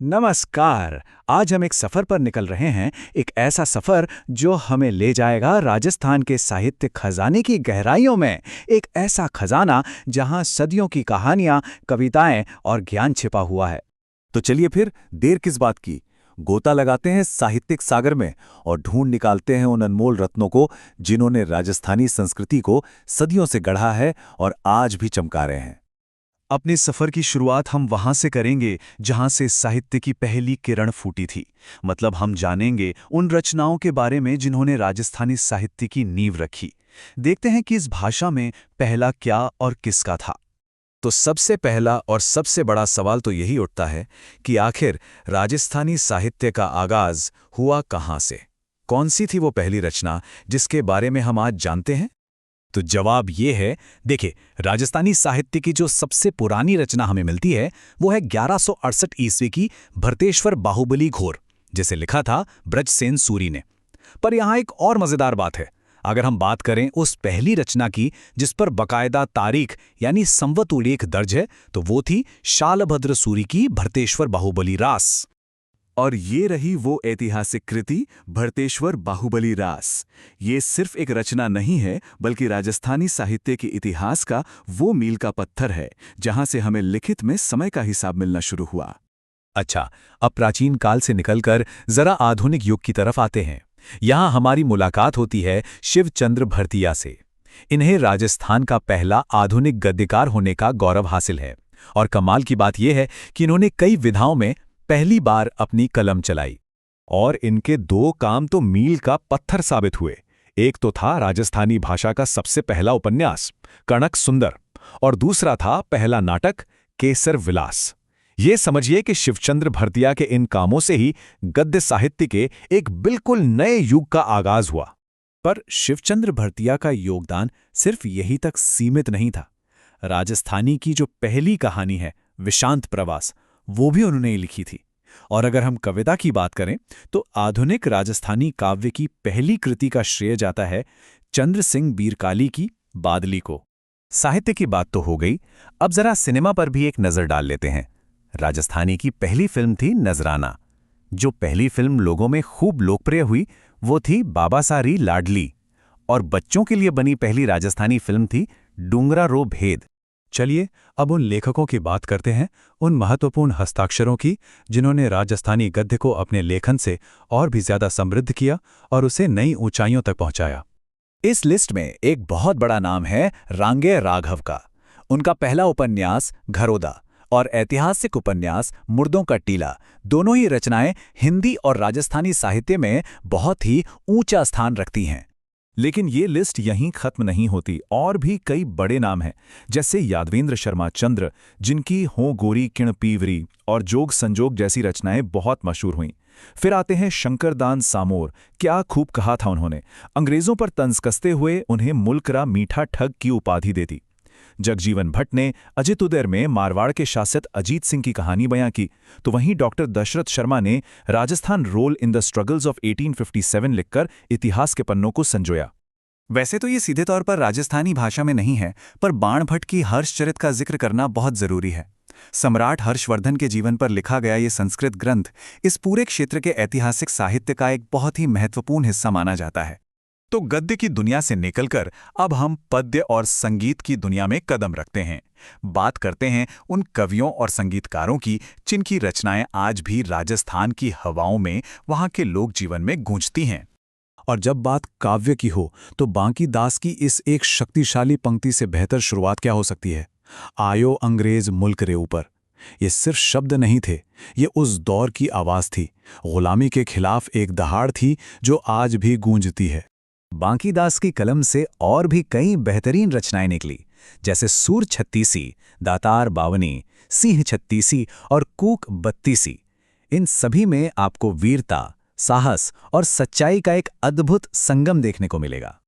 नमस्कार। आज हम एक सफर पर निकल रहे हैं। एक ऐसा सफर जो हमें ले जाएगा राजस्थान के साहित्य खजाने की गहराइयों में। एक ऐसा खजाना जहां सदियों की कहानियां, कविताएं और ज्ञान छिपा हुआ है। तो चलिए फिर देर किस बात की। गोता लगाते हैं साहित्यिक सागर में और ढूंढ निकालते हैं उन अनमोल रत्नों को जिन्होंने राजस्थानी संस्कृति को सदियों से गढ़ा है और आज भी चमका रहे हैं। अपने सफर की शुरुआत हम वहां से करेंगे जहां से साहित्य की पहली किरण फूटी थी। मतलब हम जानेंगे उन रचनाओं के बारे में जिन्होंने राजस्थानी साहित्य की नींव रखी। देखते हैं कि इस भाषा में पहला क्या और किसका था। तो सबसे पहला और सबसे बड़ा सवाल तो यही उठता है कि आखिर राजस्थानी साहित्य का आगाज हुआ कहाँ से। कौन सी थी वो पहली रचना जिसके बारे में हम आज जानते हैं? तो जवाब ये है, देखिए, राजस्थानी साहित्य की जो सबसे पुरानी रचना हमें मिलती है वो है 1168 ईस्वी की भरतेश्वर बाहुबली घोर, जिसे लिखा था ब्रजसेन सूरी ने। पर यहाँ एक और मजेदार बात है। अगर हम बात करें उस पहली रचना की जिस पर बकायदा तारीख यानी संवत उल्लेख दर्ज है, तो वो थी शालभद्र सूरी की भरतेश्वर बाहुबली रास। और ये रही वो ऐतिहासिक कृति भरतेश्वर बाहुबली रास। ये सिर्फ एक रचना नहीं है बल्कि राजस्थानी साहित्य के इतिहास का वो मील का पत्थर है जहां से हमें लिखित में समय का हिसाब मिलना शुरू हुआ। अच्छा, अब प्राचीन काल से निकलकर जरा आधुनिक युग की तरफ आते हैं। यहाँ हमारी मुलाकात होती है शिवचंद्र भरतिया से। इन्हें राजस्थान का पहला आधुनिक गद्यकार होने का गौरव हासिल है। और कमाल की बात यह है कि इन्होंने कई विधाओं में पहली बार अपनी कलम चलाई। और इनके दो काम तो मील का पत्थर साबित हुए। एक तो था राजस्थानी भाषा का सबसे पहला उपन्यास कणक सुंदर, और दूसरा था पहला नाटक केसर विलास। ये समझिए कि शिवचंद्र भरतिया के इन कामों से ही गद्य साहित्य के एक बिल्कुल नए युग का आगाज हुआ। पर शिवचंद्र भरतिया का योगदान सिर्फ यही तक सीमित नहीं था। राजस्थानी की जो पहली कहानी है विशांत प्रवास, वो भी उन्होंने ही लिखी थी। और अगर हम कविता की बात करें तो आधुनिक राजस्थानी काव्य की पहली कृति का श्रेय जाता है चंद्र सिंह बीरकाली की बादली को। साहित्य की बात तो हो गई, अब जरा सिनेमा पर भी एक नजर डाल लेते हैं। राजस्थानी की पहली फिल्म थी नजराना। जो पहली फिल्म लोगों में खूब लोकप्रिय हुई वो थी बाबा सारी लाडली। और बच्चों के लिए बनी पहली राजस्थानी फिल्म थी डूंगरा रो भेद। चलिए अब उन लेखकों की बात करते हैं, उन महत्वपूर्ण हस्ताक्षरों की जिन्होंने राजस्थानी गद्य को अपने लेखन से और भी ज्यादा समृद्ध किया और उसे नई ऊंचाइयों तक पहुंचाया। इस लिस्ट में एक बहुत बड़ा नाम है रांगे राघव का। उनका पहला उपन्यास घरोदा और ऐतिहासिक उपन्यास मुर्दों का टीला, दोनों ही रचनाएं हिंदी और राजस्थानी साहित्य में बहुत ही ऊंचा स्थान रखती हैं। लेकिन ये लिस्ट यहीं खत्म नहीं होती, और भी कई बड़े नाम हैं, जैसे यादवेंद्र शर्मा चंद्र, जिनकी हो गोरी किण पीवरी और जोग संजोग जैसी रचनाएं बहुत मशहूर हुईं। फिर आते हैं शंकरदान सामोर, क्या खूब कहा था उन्होंने। अंग्रेजों पर तंज कसते हुए उन्हें मुल्करा मीठा ठग की उपाधि दे दी। जगजीवन भट्ट ने अजित उदय में मारवाड़ के शासक अजीत सिंह की कहानी बयां की, तो वहीं डॉक्टर दशरथ शर्मा ने Rajasthan role in the struggles of 1857 लिखकर इतिहास के पन्नों को संजोया। वैसे तो ये सीधे तौर पर राजस्थानी भाषा में नहीं है, पर बाण भट्ट की हर्षचरित का जिक्र करना बहुत जरूरी है। सम्राट हर्षवर्धन के जीवन पर लिखा गया ये संस्कृत ग्रंथ इस पूरे क्षेत्र के ऐतिहासिक साहित्य का एक बहुत ही महत्वपूर्ण हिस्सा माना जाता है। तो गद्य की दुनिया से निकलकर अब हम पद्य और संगीत की दुनिया में कदम रखते हैं। बात करते हैं उन कवियों और संगीतकारों की जिनकी रचनाएं आज भी राजस्थान की हवाओं में, वहां के लोक जीवन में गूंजती हैं। और जब बात काव्य की हो तो बांकी दास की इस एक शक्तिशाली पंक्ति से बेहतर शुरुआत क्या हो सकती है? आयो अंग्रेज मुल्क रे ऊपर। ये सिर्फ शब्द नहीं थे, ये उस दौर की आवाज थी। गुलामी के खिलाफ एक दहाड़ थी जो आज भी गूंजती है। बांकी दास की कलम से और भी कई बेहतरीन रचनाएं निकली, जैसे सूर छत्तीसी, दातार बावनी, सिंह छत्तीसी और कूक बत्तीसी। इन सभी में आपको वीरता, साहस और सच्चाई का एक अद्भुत संगम देखने को मिलेगा।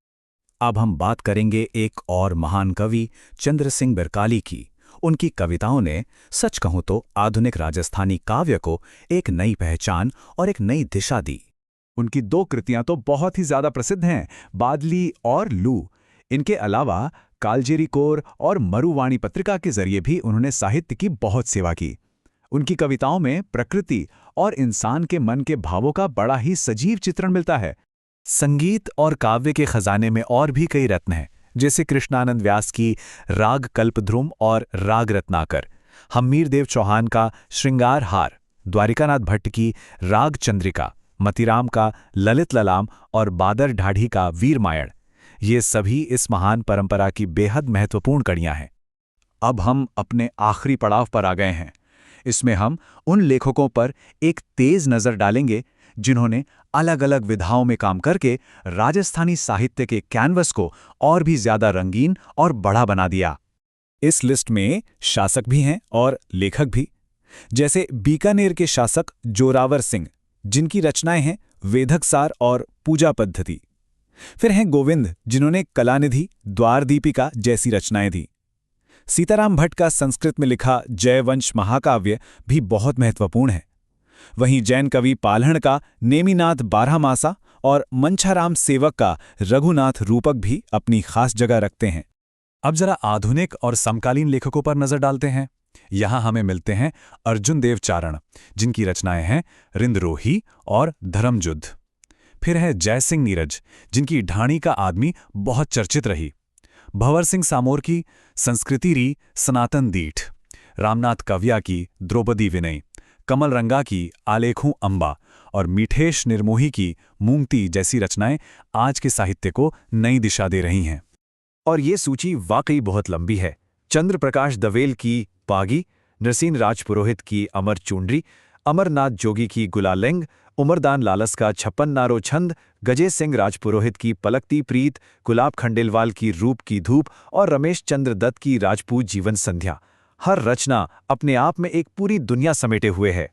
अब हम बात करेंगे एक और महान कवि चंद्र सिंह बिरकाली की। उनकी कविताओं ने, सच कहूं तो, आधुनिक राजस्थानी काव्य को एक नई पहचान और एक नई दिशा दी। उनकी दो कृतियां तो बहुत ही ज्यादा प्रसिद्ध हैं, बादली और लू। इनके अलावा कालजेरी कोर और मरुवाणी पत्रिका के जरिए भी उन्होंने साहित्य की बहुत सेवा की। उनकी कविताओं में प्रकृति और इंसान के मन के भावों का बड़ा ही सजीव चित्रण मिलता है। संगीत और काव्य के खजाने में और भी कई रत्न हैं, जैसे कृष्णानंद व्यास की राग कल्पद्रुम और राग रत्नाकर, हम्मीरदेव चौहान का श्रृंगार हार, द्वारिकानाथ भट्ट की राग चंद्रिका, मतीराम का ललित ललाम और बादर ढाढ़ी का वीरमायण। ये सभी इस महान परंपरा की बेहद महत्वपूर्ण कड़ियां हैं। अब हम अपने आखिरी पड़ाव पर आ गए हैं। इसमें हम उन लेखकों पर एक तेज नज़र डालेंगे जिन्होंने अलग अलग विधाओं में काम करके राजस्थानी साहित्य के कैनवस को और भी ज्यादा रंगीन और बड़ा बना दिया। इस लिस्ट में शासक भी हैं और लेखक भी, जैसे बीकानेर के शासक जोरावर सिंह, जिनकी रचनाएं हैं वेधकसार और पूजा पद्धति। फिर हैं गोविंद, जिन्होंने कलानिधि, द्वारदीपिका जैसी रचनाएं दी। सीताराम भट्ट का संस्कृत में लिखा जयवंश महाकाव्य भी बहुत महत्वपूर्ण है। वहीं जैन कवि पाल्हण का नेमिनाथ बारहमासा और मंछाराम सेवक का रघुनाथ रूपक भी अपनी खास जगह रखते हैं। अब जरा आधुनिक और समकालीन लेखकों पर नजर डालते हैं। यहाँ हमें मिलते हैं अर्जुन देव चारण, जिनकी रचनाएं हैं रिंदरोही और धर्मयुद्ध। फिर है जयसिंह नीरज, जिनकी ढाणी का आदमी बहुत चर्चित रही। भंवर सिंह सामोर की संस्कृति री सनातन दीठ, रामनाथ कव्या की द्रौपदी विनय, कमल रंगा की आलेखों अंबा और मीठेश निर्मोही की मूंगती जैसी रचनाएं आज के साहित्य को नई दिशा दे रही हैं। और ये सूची वाकई बहुत लंबी है। चंद्र प्रकाश दवेल की पागी, नरसीन राजपुरोहित की अमर चूंड्री, अमरनाथ जोगी की गुलालेंग, उमरदान लालस का छप्पन नारो छंद, गजे सिंह राजपुरोहित की पलकती प्रीत, गुलाब खंडेलवाल की रूप की धूप और रमेश चंद्र दत्त की राजपूत जीवन संध्या। हर रचना अपने आप में एक पूरी दुनिया समेटे हुए है।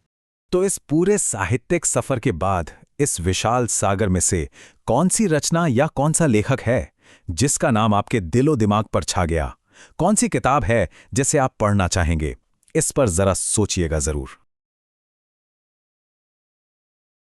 तो इस पूरे साहित्यिक सफर के बाद इस विशाल सागर में से कौन सी रचना या कौन सा लेखक है जिसका नाम आपके दिलो दिमाग पर छा गया? कौन सी किताब है जिसे आप पढ़ना चाहेंगे? इस पर जरा सोचिएगा जरूर।